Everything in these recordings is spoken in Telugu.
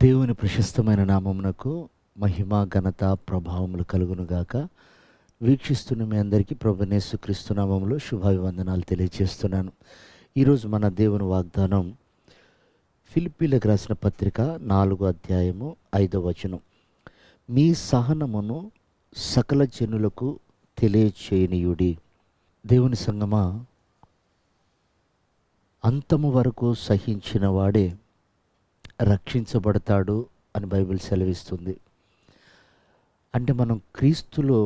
దేవుని ప్రశస్తమైన నామమునకు మహిమ ఘనత ప్రభావములు కలుగునుగాక. వీక్షిస్తున్న మీ అందరికీ ప్రభువైన యేసుక్రీస్తు నామములో శుభాభివందనాలు తెలియజేస్తున్నాను. ఈరోజు మన దేవుని వాగ్దానం ఫిలిప్పీలకు రాసిన పత్రిక 4వ అధ్యాయము 5వ వచనం. మీ సహనమును సకల జనులకు తెలియచేయనీయుడి. దేవుని సంగమా, అంతము వరకు సహించిన వాడే రక్షించబడతాడు అని బైబిల్ సెలవిస్తుంది. అంటే మనం క్రీస్తులో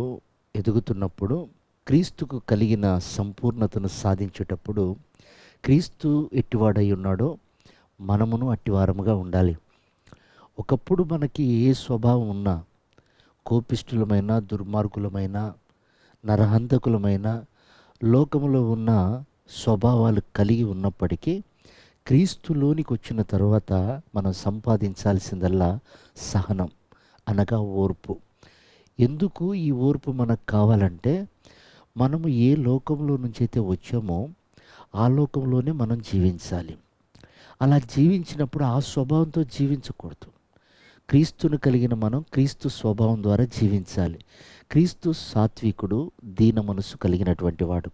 ఎదుగుతున్నప్పుడు, క్రీస్తుకు కలిగిన సంపూర్ణతను సాధించేటప్పుడు, క్రీస్తు ఎట్టివాడై ఉన్నాడో మనమును అట్టివారముగా ఉండాలి. ఒకప్పుడు మనకి ఏ స్వభావం ఉన్నా, కోపిష్ఠులమైన, దుర్మార్గులమైన, నరహంతకులమైన, లోకములో ఉన్న స్వభావాలు కలిగి ఉన్నప్పటికీ క్రీస్తులోనికి వచ్చిన తర్వాత మనం సంపాదించాల్సిందల్లా సహనం, అనగా ఓర్పు. ఎందుకు ఈ ఓర్పు మనకు కావాలంటే, మనము ఏ లోకంలో నుంచి అయితే వచ్చామో ఆ లోకంలోనే మనం జీవించాలి. అలా జీవించినప్పుడు ఆ స్వభావంతో జీవించకూడదు. క్రీస్తును కలిగిన మనం క్రీస్తు స్వభావం ద్వారా జీవించాలి. క్రీస్తు సాత్వికుడు, దీన మనసు కలిగినటువంటి వాడు.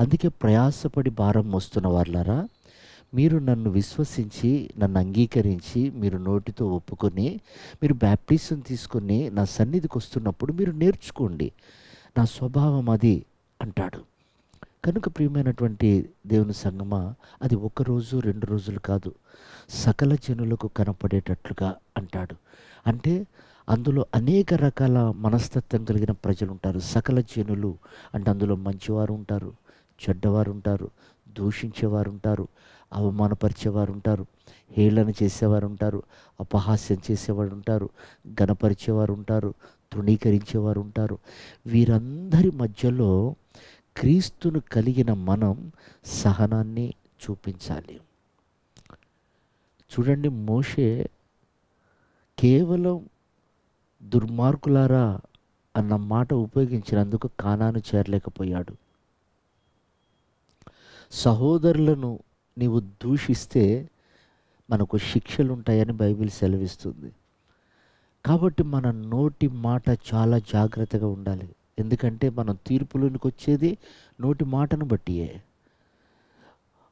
అందుకే ప్రయాసపడి భారం మోస్తున్న వాళ్ళారా, మీరు నన్ను విశ్వసించి, నన్ను అంగీకరించి, మీరు నోటితో ఒప్పుకొని, మీరు బ్యాప్టిజం తీసుకొని నా సన్నిధికి వస్తున్నప్పుడు మీరు నేర్చుకోండి, నా స్వభావం అది అంటాడు. కనుక ప్రియమైనటువంటి దేవుని సంగమా, అది 1 రోజు 2 రోజులు కాదు, సకల జనులకు కనపడేటట్లుగా అంటాడు. అంటే అందులో అనేక రకాల మనస్తత్వం కలిగిన ప్రజలు ఉంటారు. సకల జనులు అంటే అందులో మంచివారు ఉంటారు, చెడ్డవారు ఉంటారు, దూషించేవారు ఉంటారు, అవమానపరిచేవారు ఉంటారు, హేళన చేసేవారు ఉంటారు, అపహాస్యం చేసేవారు ఉంటారు, ఘనపరిచేవారు ఉంటారు, తృణీకరించేవారు ఉంటారు. వీరందరి మధ్యలో క్రీస్తును కలిగిన మనం సహనాన్ని చూపించాలి. చూడండి, మోషే కేవలం దుర్మార్గులారా అన్న మాట ఉపయోగించినందుకు కానాను చేరలేకపోయాడు. సహోదరులను నీవు దూషిస్తే మనకు శిక్షలు ఉంటాయని బైబిల్ సెలవిస్తుంది. కాబట్టి మన నోటి మాట చాలా జాగ్రత్తగా ఉండాలి. ఎందుకంటే మనం తీర్పులోనికి వచ్చేది నోటి మాటను బట్టియే.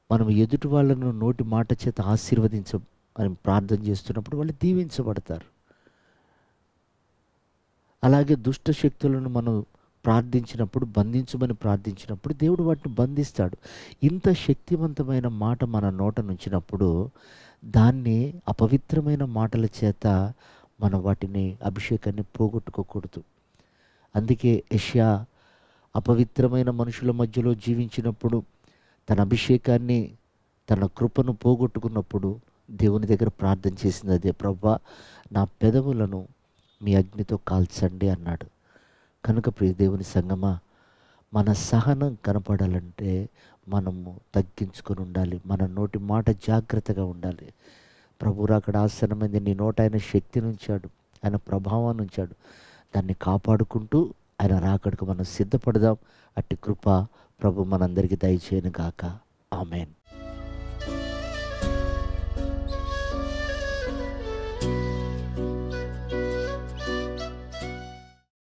మనం ఎదుటి వాళ్ళను నోటి మాట చేత అని ప్రార్థన చేస్తున్నప్పుడు వాళ్ళు దీవించబడతారు. అలాగే దుష్ట శక్తులను మనం ప్రార్థించినప్పుడు, బంధించమని ప్రార్థించినప్పుడు దేవుడు వాటిని బంధిస్తాడు. ఇంత శక్తివంతమైన మాట మన నోట నుంచినప్పుడు దాన్ని అపవిత్రమైన మాటల చేత మనం వాటిని అభిషేకాన్ని పోగొట్టుకోకూడదు. అందుకే యెషయా అపవిత్రమైన మనుషుల మధ్యలో జీవించినప్పుడు, తన అభిషేకాన్ని, తన కృపను పోగొట్టుకున్నప్పుడు దేవుని దగ్గర ప్రార్థన చేసింది అదే, ప్రభువా నా పెదవులను మీ అగ్నితో కాల్చండి అన్నాడు. కనుక ప్రియ దేవుని సంగమా, మన సహనం కనపడాలంటే మనము తగ్గించుకొని ఉండాలి. మన నోటి మాట జాగ్రత్తగా ఉండాలి. ప్రభు రాకడ ఆసన్నమైంది. నీ నోట ఆయన శక్తిని ఉంచాడు, ఆయన ప్రభావాన్ని ఉంచాడు. దాన్ని కాపాడుకుంటూ ఆయన రాకడకు మనం సిద్ధపడదాం. అట్టి కృప ప్రభు మనందరికీ దయచేయను గాక. ఆమేన్.